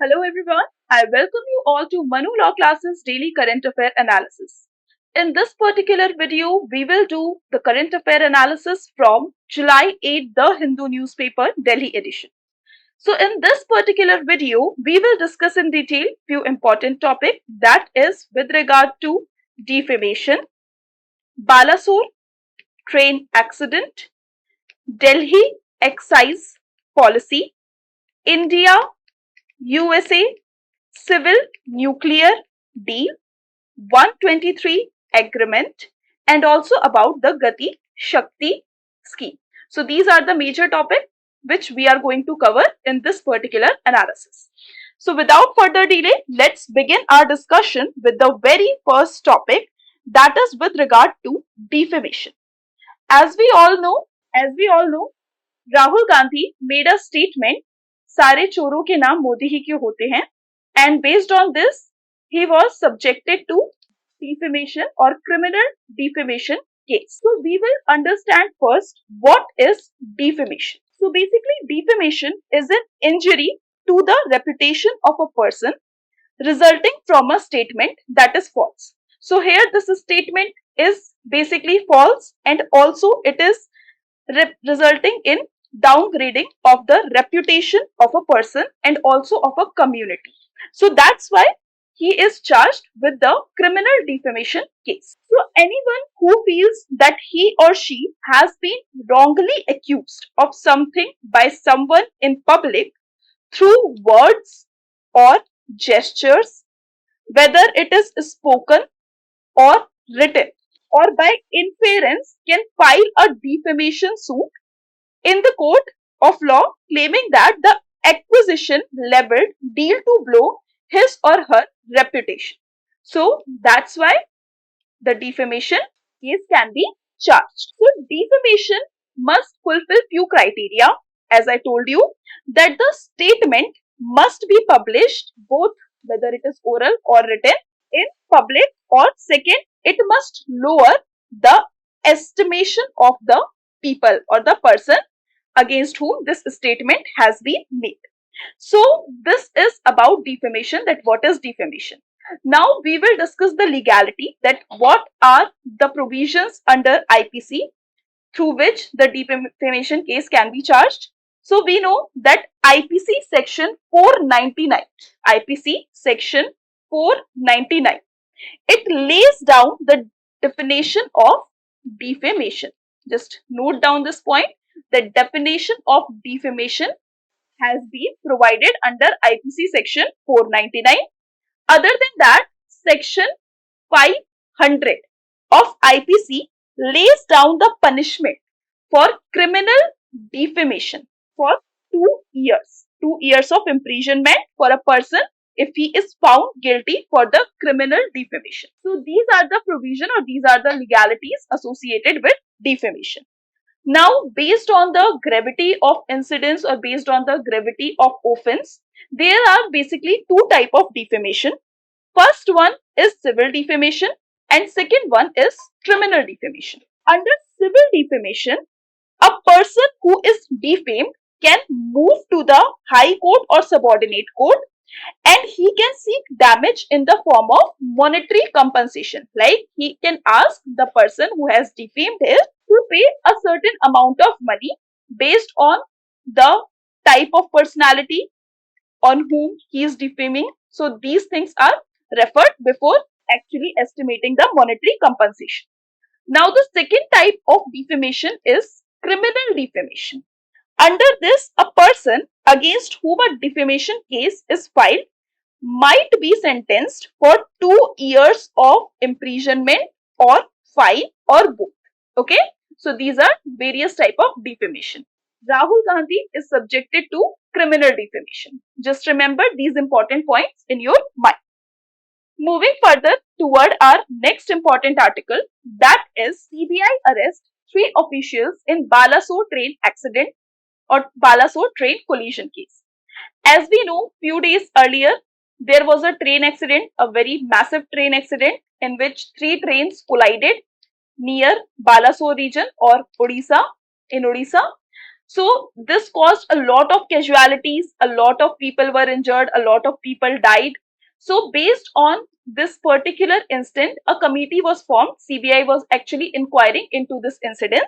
Hello everyone, I welcome you all to Manu Law Classes Daily Current Affair Analysis. In this particular video, we will do the current affair analysis from July 8, The Hindu newspaper, Delhi edition. So in this particular video, we will discuss in detail few important topics, that is with regard to defamation, Balasore train accident, Delhi excise policy, India USA civil nuclear deal, 123 agreement, and also about the Gati Shakti scheme. So these are the major topics which we are going to cover in this particular analysis. So without further delay, let's begin our discussion with the very first topic, that is with regard to defamation. As we all know, Rahul Gandhi made a statement, सारे चोरों के नाम मोदी ही क्यों होते हैं, and based on this he was subjected to defamation or criminal defamation case. So we will understand first what is defamation. So basically defamation is an injury to the reputation of a person resulting from a statement that is false. So here this statement is basically false and also it is resulting in downgrading of the reputation of a person and also of a community. So that's why he is charged with the criminal defamation case. So anyone who feels that he or she has been wrongly accused of something by someone in public through words or gestures, whether it is spoken or written, or by inference, can file a defamation suit in the court of law claiming that the acquisition leveled deal to blow his or her reputation. So that's why the defamation case can be charged. So defamation must fulfill few criteria, as I told you, that the statement must be published both whether it is oral or written in public, or second, it must lower the estimation of the people or the person against whom this statement has been made. So this is about defamation, that what is defamation. Now we will discuss the legality, that what are the provisions under IPC through which the defamation case can be charged. So we know that IPC section 499, IPC section 499, it lays down the definition of defamation. Just note down this point. The definition of defamation has been provided under IPC section 499. Other than that, section 500 of IPC lays down the punishment for criminal defamation for 2 years. 2 years of imprisonment for a person if he is found guilty for the criminal defamation. So these are the provision or these are the legalities associated with defamation. Now, based on the gravity of incidents or based on the gravity of offense, there are basically two types of defamation. First one is civil defamation and second one is criminal defamation. Under civil defamation, a person who is defamed can move to the high court or subordinate court and he can seek damage in the form of monetary compensation. Like he can ask the person who has defamed him to pay a certain amount of money based on the type of personality on whom he is defaming. So these things are referred before actually estimating the monetary compensation. Now the second type of defamation is criminal defamation. Under this, a person against whom a defamation case is filed might be sentenced for 2 years of imprisonment or fine or both. Okay, so these are various type of defamation. Rahul Gandhi is subjected to criminal defamation. Just remember these important points in your mind. Moving further toward our next important article, that is CBI arrest 3 officials in Balasore train accident or Balasore train collision case. As we know, few days earlier, there was a train accident, a very massive train accident in which 3 trains collided near Balasore region or Odisha, in Odisha. So this caused a lot of casualties, a lot of people were injured, a lot of people died. So based on this particular incident, a committee was formed. CBI was actually inquiring into this incident,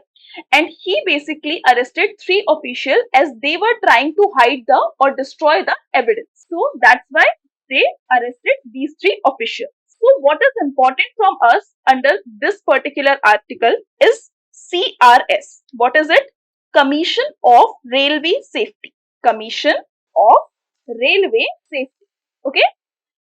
and he basically arrested three officials as they were trying to hide the or destroy the evidence. So that's why they arrested these three officials. So what is important from us under this particular article is CRS. What is it? Commission of Railway Safety. Commission of Railway Safety. Okay.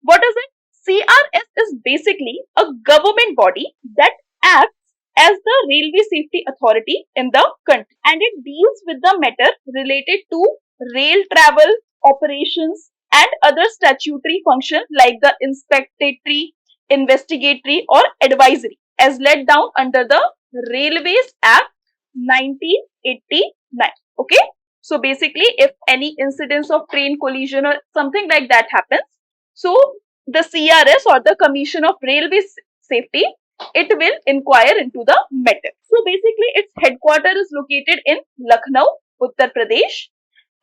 What is it? CRS is basically a government body that acts as the railway safety authority in the country, and it deals with the matter related to rail travel, operations, and other statutory functions like the inspectory, investigatory, or advisory as laid down under the Railways Act 1989. Okay. So basically, if any incidents of train collision or something like that happens, so the CRS or the Commission of Railway Safety, it will inquire into the matter. So basically its headquarters is located in Lucknow, Uttar Pradesh.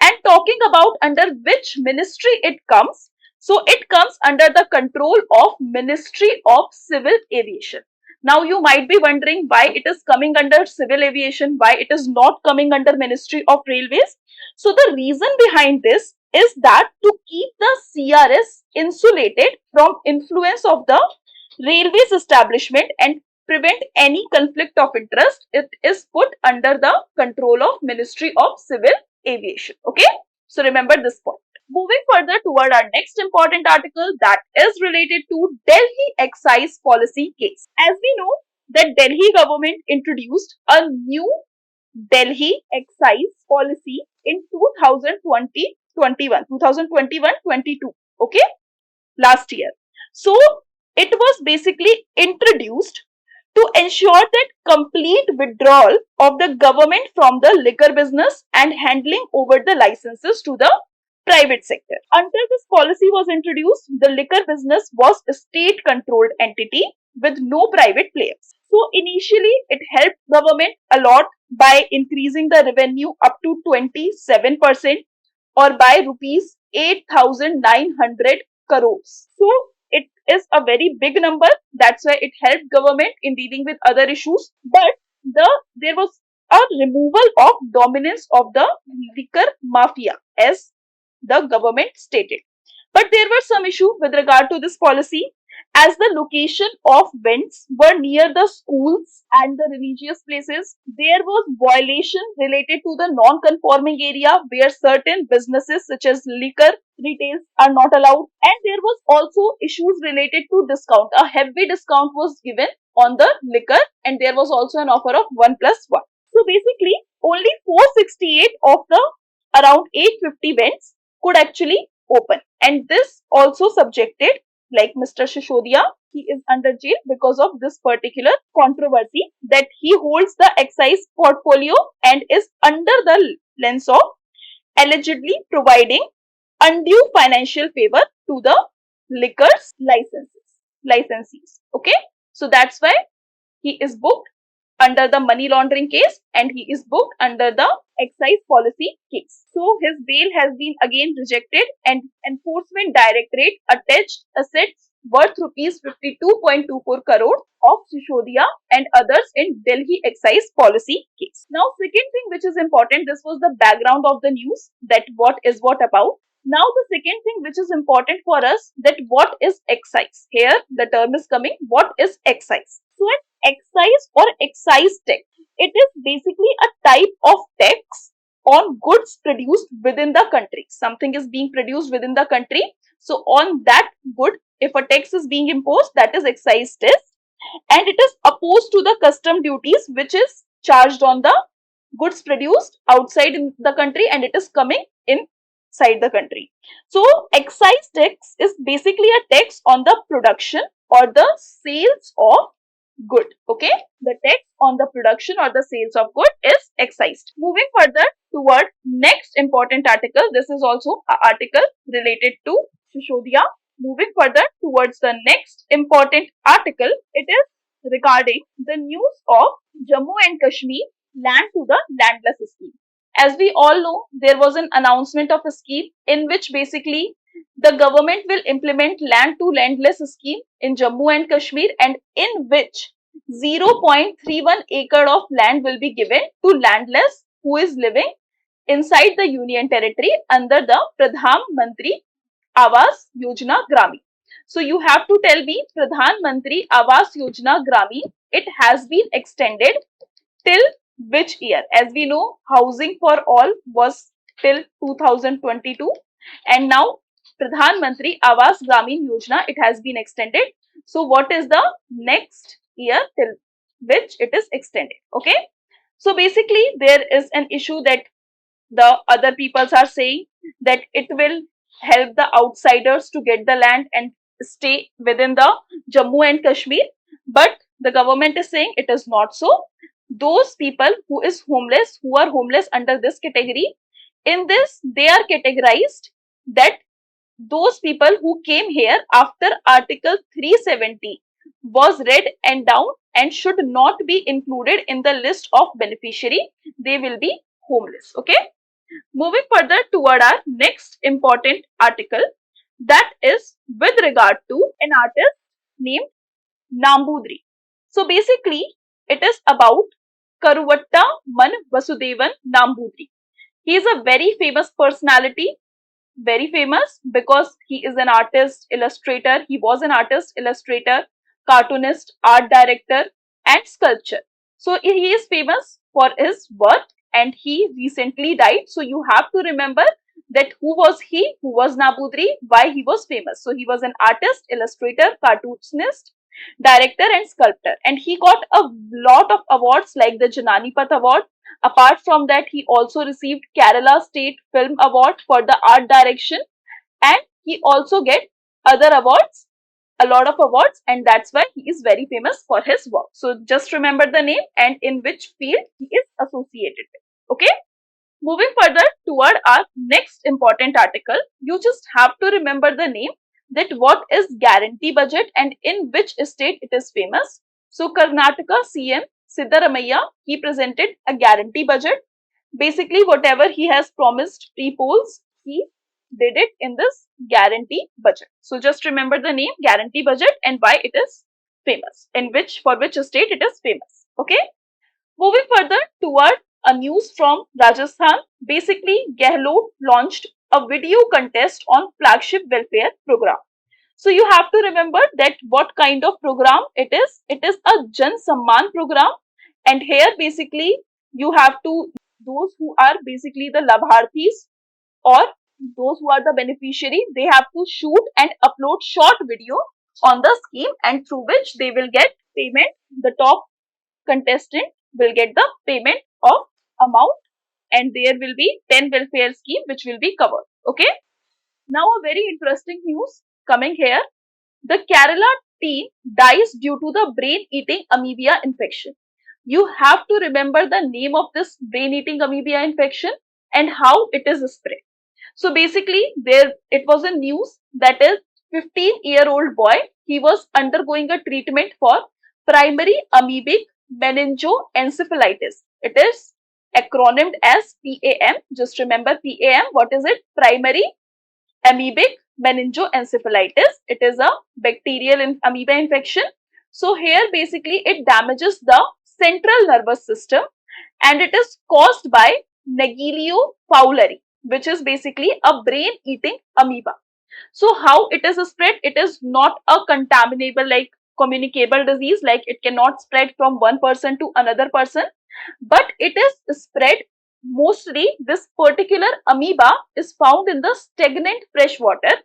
And talking about under which ministry it comes, so it comes under the control of Ministry of Civil Aviation. Now you might be wondering why it is coming under civil aviation, why it is not coming under Ministry of Railways. So the reason behind this is that to keep the CRS insulated from influence of the railways establishment and prevent any conflict of interest, it is put under the control of Ministry of Civil Aviation. Okay, so remember this point. Moving further toward our next important article, that is related to Delhi excise policy case. As we know that Delhi government introduced a new Delhi excise policy in 2021-22. Okay, last year. So it was basically introduced to ensure that complete withdrawal of the government from the liquor business and handling over the licenses to the private sector. Until this policy was introduced, the liquor business was a state controlled entity with no private players. So initially it helped government a lot by increasing the revenue up to 27% or by rupees 8,900 crores. So it is a very big number. That's why it helped government in dealing with other issues. But there was a removal of dominance of the liquor mafia, as the government stated. But there were some issues with regard to this policy, as the location of vents were near the schools and the religious places. There was violation related to the non-conforming area where certain businesses such as liquor retails are not allowed, and there was also issues related to discount. A heavy discount was given on the liquor, and there was also an offer of 1+1. So basically only 468 of the around 850 vents could actually open, and this also subjected like Mr. Shishodia, he is under jail because of this particular controversy that he holds the excise portfolio and is under the lens of allegedly providing undue financial favor to the liquor's licensees. Okay, so that's why he is booked under the money laundering case and he is booked under the excise policy case. So his bail has been again rejected and Enforcement Directorate attached assets worth rupees 52.24 crore of Shishodia and others in Delhi excise policy case. Now second thing which is important, this was the background of the news, that what is what about. Now the second thing which is important for us, that what is excise. Here the term is coming, what is excise. So an excise or excise tax, it is basically a type of tax on goods produced within the country. Something is being produced within the country, so on that good, if a tax is being imposed, that is excise tax, and it is opposed to the custom duties which is charged on the goods produced outside in the country and it is coming inside the country. So excise tax is basically a tax on the production or the sales of good. Okay, the tax on the production or the sales of good is excised. Moving further toward next important article, this is also an article related to Shishodia. Moving further towards the next important article, it is regarding the news of Jammu and Kashmir land to the landless scheme. As we all know, there was an announcement of a scheme in which basically the government will implement land to landless scheme in Jammu and Kashmir, and in which 0.31 acre of land will be given to landless who is living inside the union territory under the Pradhan Mantri Awas Yojana Grami. So you have to tell me, Pradhan Mantri Awas Yojana Grami, it has been extended till which year? As we know, housing for all was till 2022, and now Pradhan Mantri Awas Gramin Yojana, it has been extended. So what is the next year till which it is extended? Okay. So basically there is an issue that the other peoples are saying that it will help the outsiders to get the land and stay within the Jammu and Kashmir, but the government is saying it is not so. Those people who are homeless under this category, in this they are categorized that those people who came here after Article 370 was read and down and should not be included in the list of beneficiary. They will be homeless. Okay. Moving further toward our next important article, that is with regard to an artist named Nambudri. So basically, it is about Karuvatta Man Vasudevan Nambudri. He is a very famous personality, very famous because he is an artist, illustrator. He was an artist, illustrator, cartoonist, art director, and sculptor. So he is famous for his work and he recently died. So you have to remember that who was Nabudri, why he was famous. So he was an artist, illustrator, cartoonist, director, and sculptor. And he got a lot of awards like the Janani Path Award. Apart from that, he also received Kerala State Film Award for the art direction, and he also get other awards, a lot of awards, and that's why he is very famous for his work. So just remember the name and in which field he is associated with. Okay. Moving further toward our next important article, you just have to remember the name, that what is guarantee budget and in which state it is famous. So Karnataka CM Siddaramaiah, he presented a guarantee budget. Basically, whatever he has promised pre-polls, he did it in this guarantee budget. So just remember the name guarantee budget and why it is famous, for which state it is famous. Okay. Moving further toward a news from Rajasthan, basically Gehlot launched a video contest on flagship welfare program. So you have to remember that what kind of program it is. It is a Jan Samman program, and here basically you have to, those who are basically the labharthis or those who are the beneficiary, they have to shoot and upload short video on the scheme, and through which they will get payment. The top contestant will get the payment of amount, and there will be 10 welfare scheme which will be covered. Okay. Now a very interesting news coming here. The Kerala teen dies due to the brain-eating amoeba infection. You have to remember the name of this brain-eating amoeba infection and how it is spread. So basically, it was a news that is 15-year-old boy. He was undergoing a treatment for primary amoebic meningoencephalitis. It is acronymed as PAM. Just remember PAM. What is it? Primary amoebic meningoencephalitis. It is a bacterial amoeba infection. So here basically it damages the central nervous system and it is caused by Naegleria fowleri, which is basically a brain-eating amoeba. So how it is spread? It is not a contaminable, like communicable disease, like it cannot spread from one person to another person, but it is spread mostly, this particular amoeba is found in the stagnant fresh water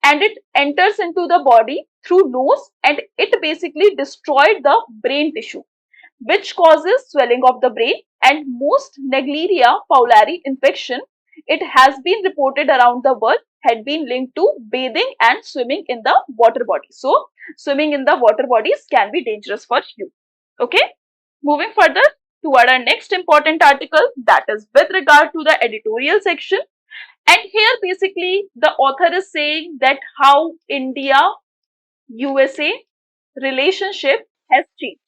and it enters into the body through nose and it basically destroyed the brain tissue, which causes swelling of the brain. And most Naegleria fowleri infection, it has been reported around the world, had been linked to bathing and swimming in the water bodies. So swimming in the water bodies can be dangerous for you. Okay. Moving further toward our next important article, that is with regard to the editorial section. And here basically the author is saying that how India USA relationship has changed.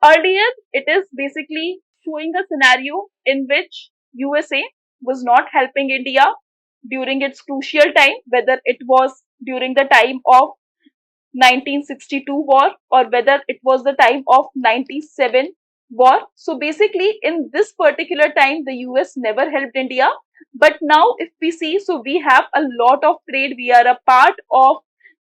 Earlier, it is basically showing a scenario in which USA was not helping India during its crucial time, whether it was during the time of 1962 war or whether it was the time of 97 war. So basically in this particular time the US never helped India. But now if we see, so we have a lot of trade. We are a part of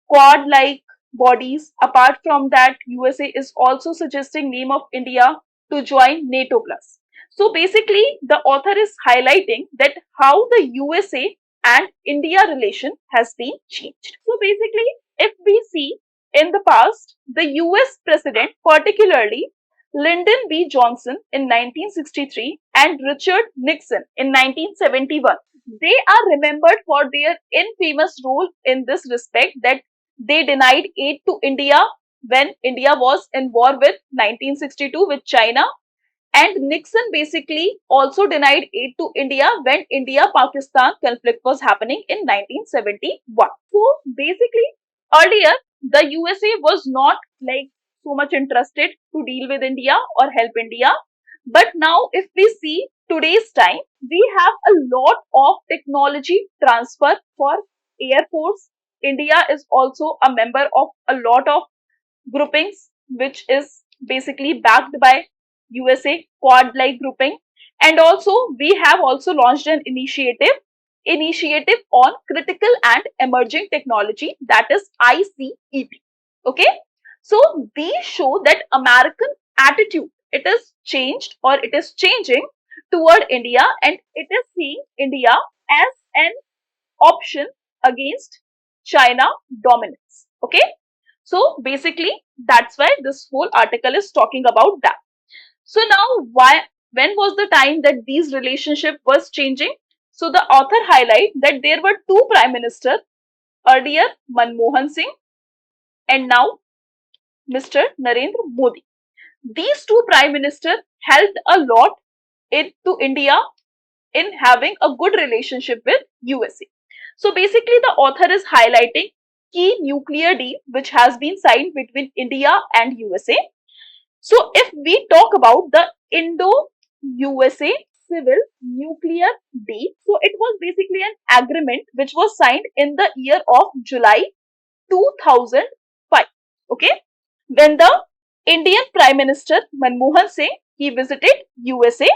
Quad like bodies. Apart from that, USA is also suggesting name of India to join NATO plus. So basically the author is highlighting that how the USA and India relation has been changed. So basically if we see in the past, the US president, particularly Lyndon B. Johnson in 1963 and Richard Nixon in 1971, they are remembered for their infamous role in this respect, that they denied aid to India when India was in war with 1962 with China, and Nixon basically also denied aid to India when India-Pakistan conflict was happening in 1971. So basically earlier the USA was not like so much interested to deal with India or help India. But now if we see today's time, we have a lot of technology transfer for Air Force. India is also a member of a lot of groupings which is basically backed by USA Quad like grouping. And also we have also launched an initiative on critical and emerging technology, that is ICET. Okay, so these show that American attitude, it is changed or it is changing toward India, and it is seeing India as an option against China dominance. Okay, so basically that's why this whole article is talking about that. So now when was the time that these relationship was changing? So the author highlight that there were two prime ministers earlier, Manmohan Singh and now Mr. Narendra Modi. These two prime ministers helped a lot to India in having a good relationship with USA. So basically the author is highlighting key nuclear deal which has been signed between India and USA. So if we talk about the Indo-USA Civil Nuclear Deal, so it was basically an agreement which was signed in the year of July 2005. Okay, when the Indian Prime Minister Manmohan Singh, he visited USA,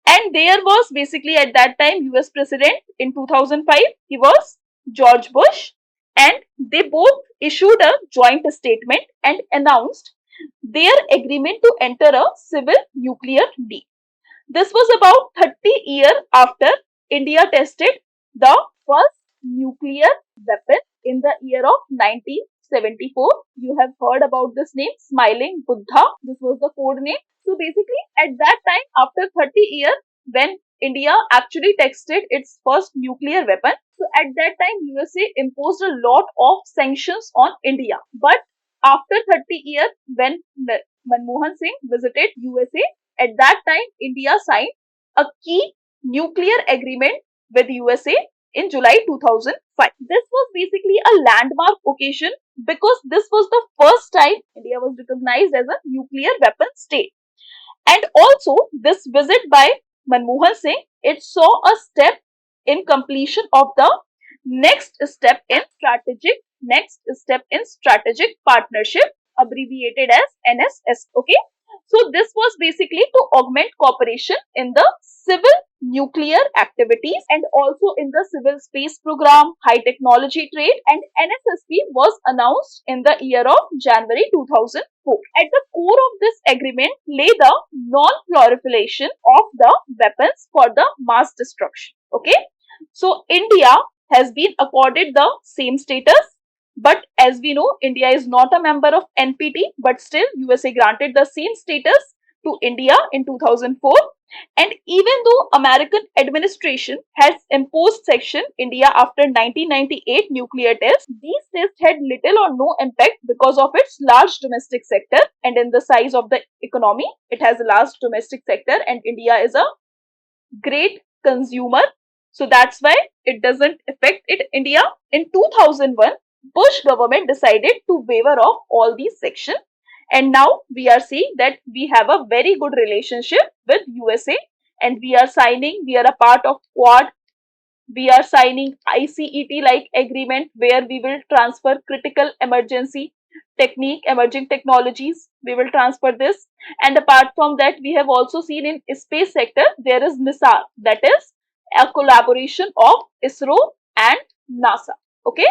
and there was basically at that time US President in 2005, he was George Bush, and they both issued a joint statement and announced their agreement to enter a civil nuclear deal. This was about 30 years after India tested the first nuclear weapon in the year of 1974. You have heard about this name, Smiling Buddha. This was the code name. So basically at that time, after 30 years, when India actually tested its first nuclear weapon, so at that time USA imposed a lot of sanctions on India. But after 30 years, when Manmohan Singh visited USA, at that time India signed a key nuclear agreement with USA in July 2005. This was basically a landmark occasion because this was the first time India was recognized as a nuclear weapon state. And also this visit by Manmohan Singh, it saw a step in completion of the next step in strategic partnership, abbreviated as NSS. Okay, so this was basically to augment cooperation in the civil nuclear activities and also in the civil space program, high technology trade, and NSSP was announced in the year of January 2004. At the core of this agreement lay the non-proliferation of the weapons for the mass destruction. Okay, so India has been accorded the same status, but as we know, India is not a member of NPT, but still USA granted the same status to India in 2004. And even though American administration has imposed Section India after 1998 nuclear tests, these tests had little or no impact because of its large domestic sector, and in the size of the economy, it has a large domestic sector and India is a great consumer. So that's why it doesn't affect it. India in 2001, Bush government decided to waiver off all these sections, and now we are seeing that we have a very good relationship with USA and we are signing, we are a part of Quad. We are signing ICET like agreement where we will transfer critical emergency technique, emerging technologies. We will transfer this. And apart from that, we have also seen in space sector, there is MISAR, that is a collaboration of ISRO and NASA. Okay.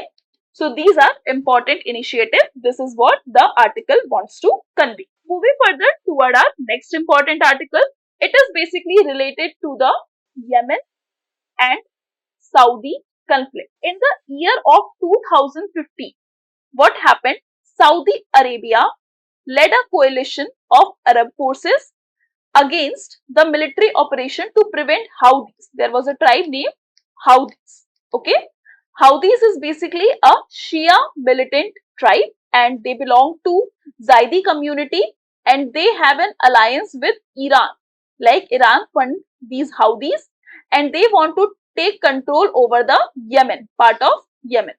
So these are important initiatives. This is what the article wants to convey. Moving further toward our next important article, it is basically related to the Yemen and Saudi conflict. In the year of 2015, what happened? Saudi Arabia led a coalition of Arab forces against the military operation to prevent Houthis. There was a tribe named Houthis. Okay, Houthis is basically a Shia militant tribe and they belong to Zaidi community and they have an alliance with Iran. Like Iran fund these Houthis and they want to take control over the Yemen, part of Yemen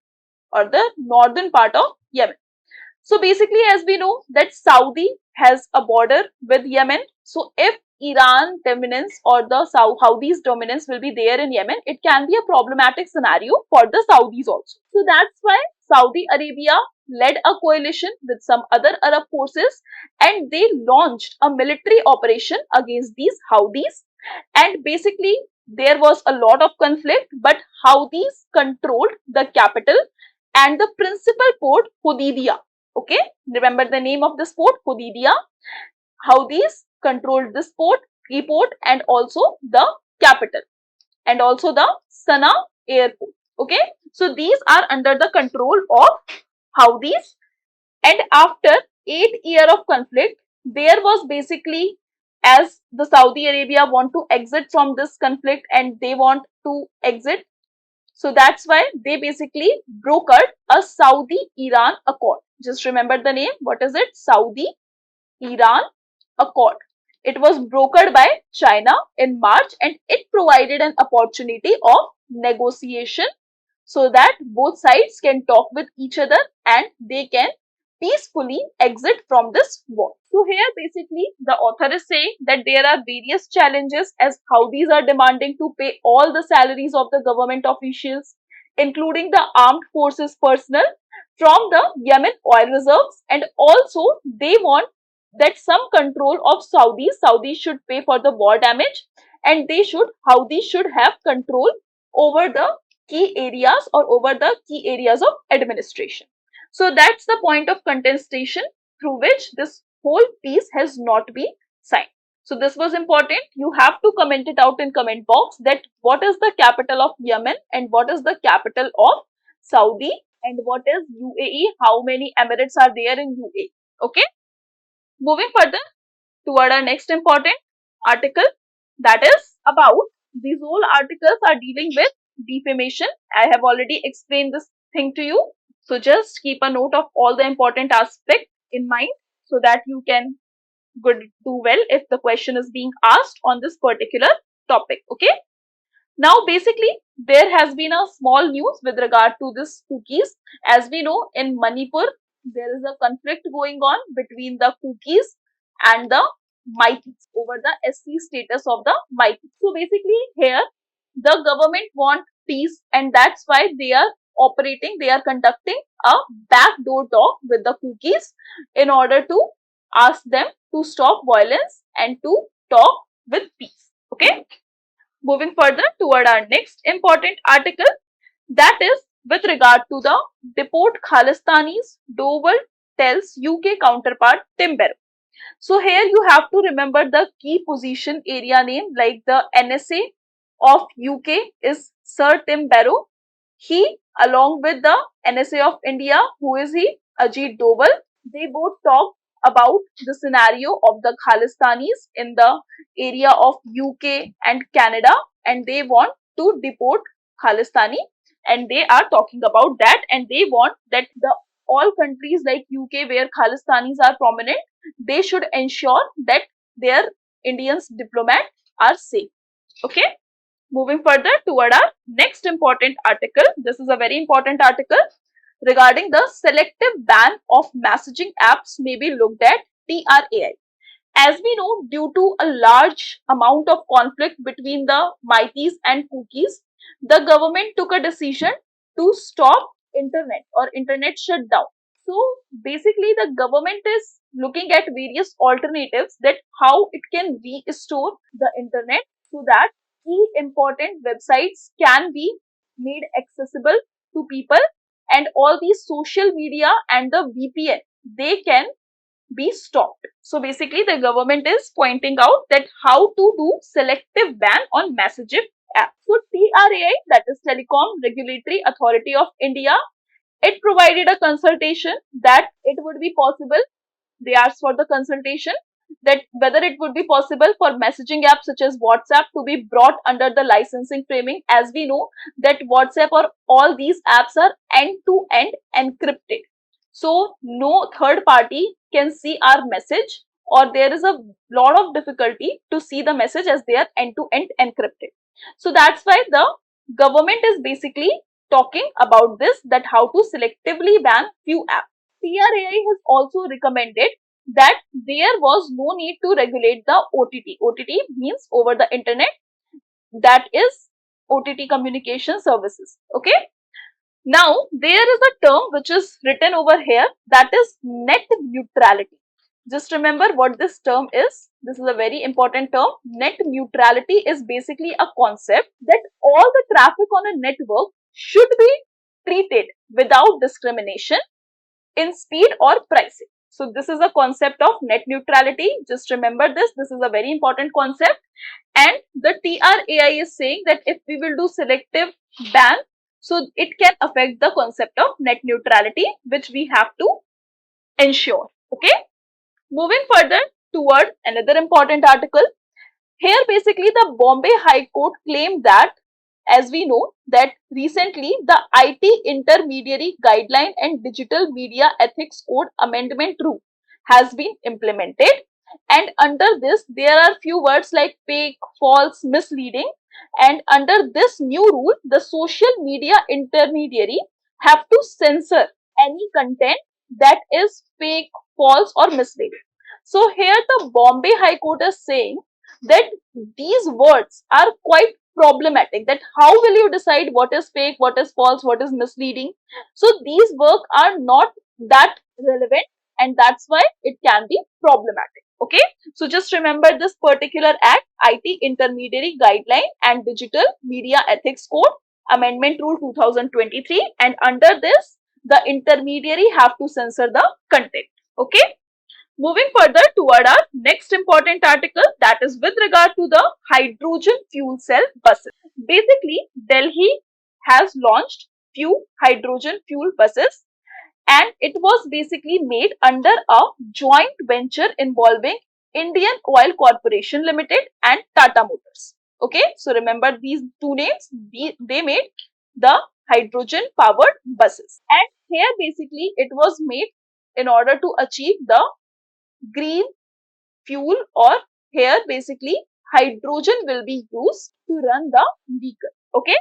or the northern part of Yemen. So basically, as we know that Saudi has a border with Yemen. So if Iran dominance or the Saudis dominance will be there in Yemen, it can be a problematic scenario for the Saudis also. So that's why Saudi Arabia led a coalition with some other Arab forces and they launched a military operation against these Houthis. And basically, there was a lot of conflict, but Houthis controlled the capital and the principal port, Hodeidah. Okay, remember the name of this port, Hodeidah. Houthis controlled this port, seaport, and also the capital, and also the Sana'a airport. Okay, so these are under the control of Houthis. And after 8 years of conflict, there was basically, as the Saudi Arabia want to exit from this conflict and they want to exit, so that's why they basically brokered a Saudi-Iran accord. Just remember the name. What is it? Saudi-Iran accord. It was brokered by China in March and it provided an opportunity of negotiation so that both sides can talk with each other and they can peacefully exit from this war. So here basically the author is saying that there are various challenges as Houthis are demanding to pay all the salaries of the government officials, including the armed forces personnel from the Yemen oil reserves, and also they want that some control of Saudis. Saudis should pay for the war damage and Houthis should have control over the key areas or over the key areas of administration. So that's the point of contestation through which this whole piece has not been signed. So this was important. You have to comment it out in comment box that what is the capital of Yemen and what is the capital of Saudi and what is UAE, how many emirates are there in UAE. Okay. Moving further toward our next important article, that is about, these whole articles are dealing with defamation. I have already explained this thing to you. So just keep a note of all the important aspects in mind so that you can do well if the question is being asked on this particular topic. Okay. Now basically there has been a small news with regard to this cookies. As we know, in Manipur there is a conflict going on between the cookies and the Maitis over the SC status of the Maitis. So basically here the government want peace and that's why they are conducting a backdoor talk with the cookies in order to ask them to stop violence and to talk with peace. Okay. Moving further toward our next important article, that is with regard to the deport Khalistanis, Doval tells UK counterpart Tim Barrow. So here you have to remember the key position area name, like the NSA of UK is Sir Tim Barrow. He, along with the NSA of India, who is he? Ajit Doval, they both talk about the scenario of the Khalistanis in the area of UK and Canada, and they want to deport Khalistani, and they are talking about that, and they want that the all countries like UK where Khalistanis are prominent, they should ensure that their Indians diplomats are safe. Okay. Moving further toward our next important article. This is a very important article regarding the selective ban of messaging apps may be looked at, TRAI. As we know, due to a large amount of conflict between the Mighties and Cookies, the government took a decision to stop internet or internet shutdown. So basically the government is looking at various alternatives that how it can restore the internet so that key important websites can be made accessible to people, and all these social media and the VPN, they can be stopped. So basically the government is pointing out that how to do selective ban on messaging apps. So TRAI, that is Telecom Regulatory Authority of India, it provided a consultation that it would be possible. They asked for the consultation that whether it would be possible for messaging apps such as WhatsApp to be brought under the licensing framing. As we know that WhatsApp or all these apps are end-to-end encrypted. So no third party can see our message, or there is a lot of difficulty to see the message as they are end-to-end encrypted. So that's why the government is basically talking about this, that how to selectively ban few apps. TRAI has also recommended that there was no need to regulate the OTT. OTT means over the internet, that is OTT communication services. Okay. Now there is a term which is written over here, that is net neutrality. Just remember what this term is. This is a very important term. Net neutrality is basically a concept that all the traffic on a network should be treated without discrimination in speed or pricing. So this is a concept of net neutrality. Just remember this. This is a very important concept. And the TRAI is saying that if we will do selective ban, so it can affect the concept of net neutrality, which we have to ensure. Okay. Moving further toward another important article. Here basically the Bombay High Court claimed that, as we know, that recently the IT Intermediary Guideline and Digital Media Ethics Code Amendment Rule has been implemented, and under this there are few words like fake, false, misleading, and under this new rule the social media intermediary have to censor any content that is fake, false or misleading. So here the Bombay High Court is saying that these words are quite problematic, that how will you decide what is fake, what is false, what is misleading. So these words are not that relevant, and that's why it can be problematic. Okay, so just remember this particular act, IT Intermediary Guideline and Digital Media Ethics Code Amendment Rule 2023, and under this the intermediary have to censor the content. Okay. Moving further toward our next important article, that is with regard to the hydrogen fuel cell buses. Basically, Delhi has launched few hydrogen fuel buses, and it was basically made under a joint venture involving Indian Oil Corporation Limited and Tata Motors. Okay, so remember these two names, they made the hydrogen powered buses, and here basically it was made in order to achieve the green fuel, or here basically hydrogen will be used to run the vehicle. Okay,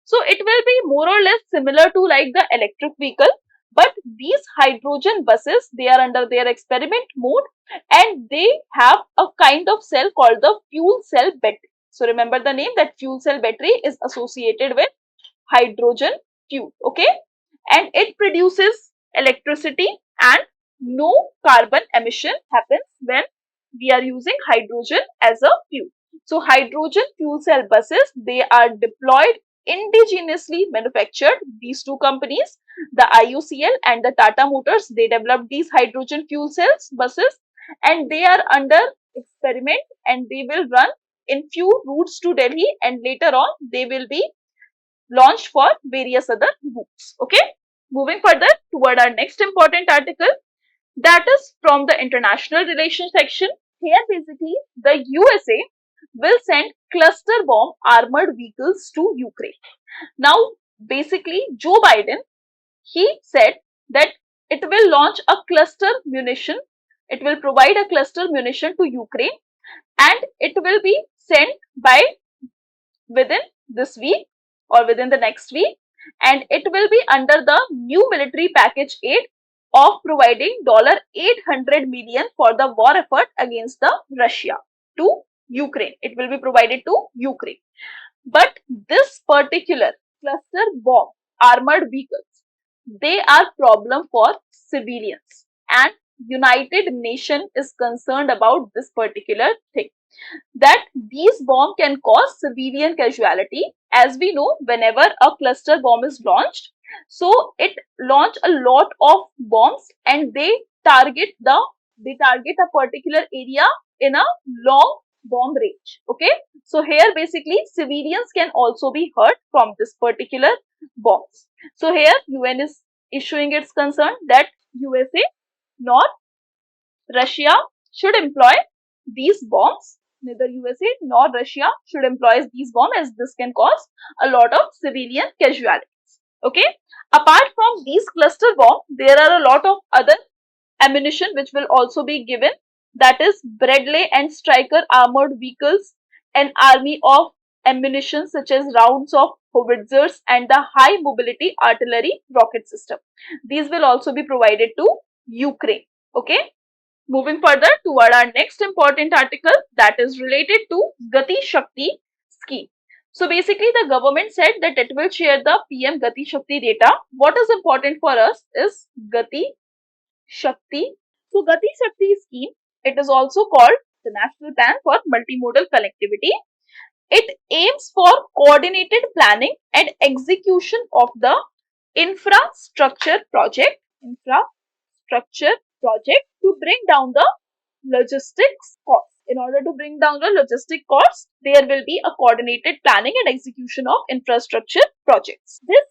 so it will be more or less similar to like the electric vehicle, but these hydrogen buses, they are under their experiment mode, and they have a kind of cell called the fuel cell battery. So remember the name, that fuel cell battery is associated with hydrogen fuel. Okay, and it produces electricity, and no carbon emission happens when we are using hydrogen as a fuel. So hydrogen fuel cell buses, they are deployed indigenously manufactured. These two companies, the IUCL and the Tata Motors, they developed these hydrogen fuel cells buses, and they are under experiment, and they will run in few routes to Delhi, and later on they will be launched for various other routes. Okay, moving further toward our next important article, that is from the international relations section. Here basically the USA will send cluster bomb armored vehicles to Ukraine. Now basically Joe Biden, he said that it will launch a cluster munition, it will provide a cluster munition to Ukraine, and it will be sent by within this week or within the next week, and it will be under the new military package 8 of providing $800 million for the war effort against the Russia to Ukraine. It will be provided to Ukraine. But this particular cluster bomb armored vehicles, they are problem for civilians, and United Nations is concerned about this particular thing, that these bombs can cause civilian casualty. As we know, whenever a cluster bomb is launched, so it launch a lot of bombs and they target a particular area in a long bomb range. Okay, so here basically civilians can also be hurt from this particular bombs. So here UN is issuing its concern that USA nor Russia should employ these bombs. Neither USA nor Russia should employ these bombs, as this can cause a lot of civilian casualties. Okay. Apart from these cluster bombs, there are a lot of other ammunition which will also be given. That is Bradley and Stryker armored vehicles, an army of ammunition such as rounds of howitzers and the high mobility artillery rocket system. These will also be provided to Ukraine. Okay. Moving further toward our next important article, that is related to Gati Shakti scheme. So basically the government said that it will share the PM Gati Shakti data. What is important for us is Gati Shakti. So Gati Shakti scheme, it is also called the National Plan for Multimodal Connectivity. It aims for coordinated planning and execution of the infrastructure project to bring down the logistics cost. In order to bring down the logistic costs, there will be a coordinated planning and execution of infrastructure projects. This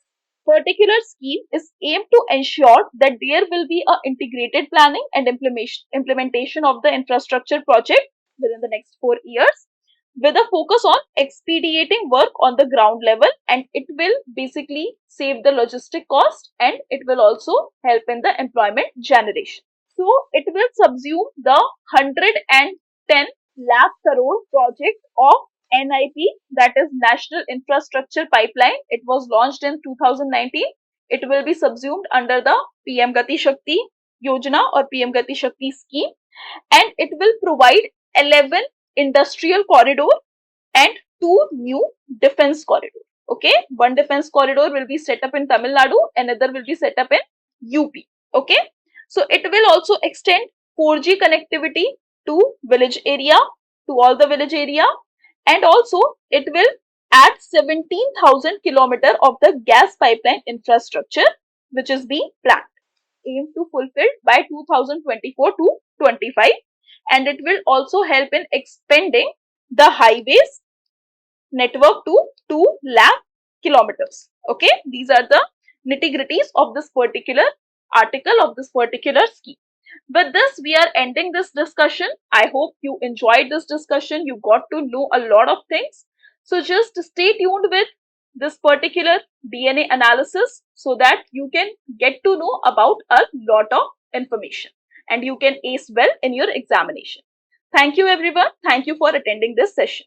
particular scheme is aimed to ensure that there will be a integrated planning and implementation of the infrastructure project within the next 4 years, with a focus on expediting work on the ground level, and it will basically save the logistic cost and it will also help in the employment generation. So it will subsume the 110 lakh crore project of NIP, that is National Infrastructure Pipeline. It was launched in 2019. It will be subsumed under the PM Gati Shakti Yojana or PM Gati Shakti scheme, and it will provide 11 industrial corridor and 2 new defense corridor. Okay, one defense corridor will be set up in Tamil Nadu, another will be set up in UP. Okay, so it will also extend 4G connectivity to village area, to all the village area, and also it will add 17,000 kilometer of the gas pipeline infrastructure which is being planned, aimed to fulfill by 2024 to 25, and it will also help in expanding the highways network to 2 lakh kilometers. Okay, these are the nitty-gritties of this particular article, of this particular scheme. With this, we are ending this discussion. I hope you enjoyed this discussion. You got to know a lot of things. So just stay tuned with this particular DNA analysis so that you can get to know about a lot of information and you can ace well in your examination. Thank you everyone. Thank you for attending this session.